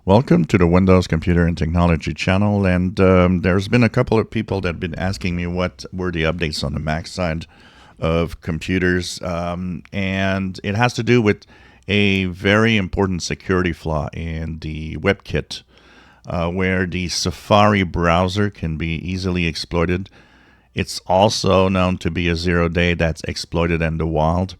Welcome to the Windows Computer and Technology channel, and there's been a couple of people that have been asking me what were the updates on the Mac side of computers, and it has to do with a very important security flaw in the WebKit, where the Safari browser can be easily exploited. It's also known to be a 0-day that's exploited in the wild.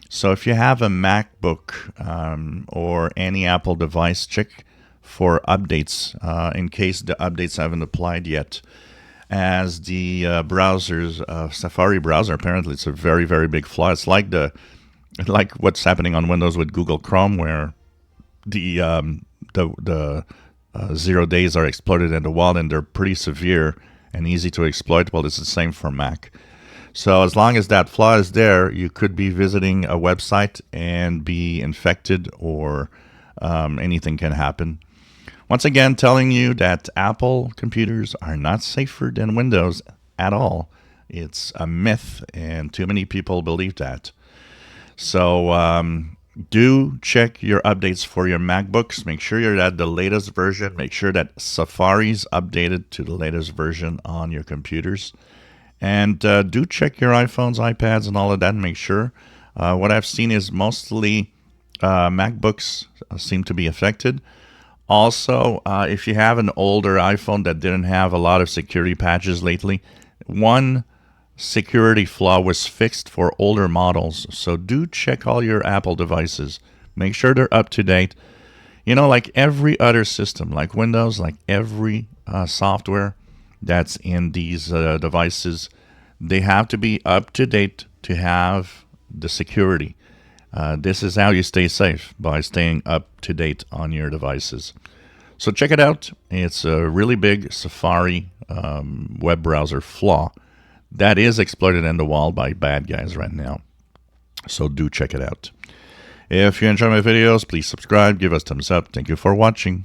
So if you have a MacBook or any Apple device, check for updates in case the updates haven't applied yet. As the Safari browser, apparently it's a very, very big flaw. It's like what's happening on Windows with Google Chrome, where the 0 days are exploited in the wild, and they're pretty severe and easy to exploit. Well, it's the same for Mac. So as long as that flaw is there, you could be visiting a website and be infected, or anything can happen. Once again, telling you that Apple computers are not safer than Windows at all. It's a myth, and too many people believe that. So do check your updates for your MacBooks. Make sure you're at the latest version. Make sure that Safari's updated to the latest version on your computers. And do check your iPhones, iPads, and all of that, and make sure. What I've seen is mostly MacBooks seem to be affected. Also, if you have an older iPhone that didn't have a lot of security patches lately, one security flaw was fixed for older models. So do check all your Apple devices. Make sure they're up to date. You know, like every other system, like Windows, like every software that's in these devices, they have to be up to date to have the security. This is how you stay safe, by staying up to date on your devices. So check it out. It's a really big Safari web browser flaw that is exploited in the wild by bad guys right now. So do check it out. If you enjoy my videos, please subscribe, give us thumbs up. Thank you for watching.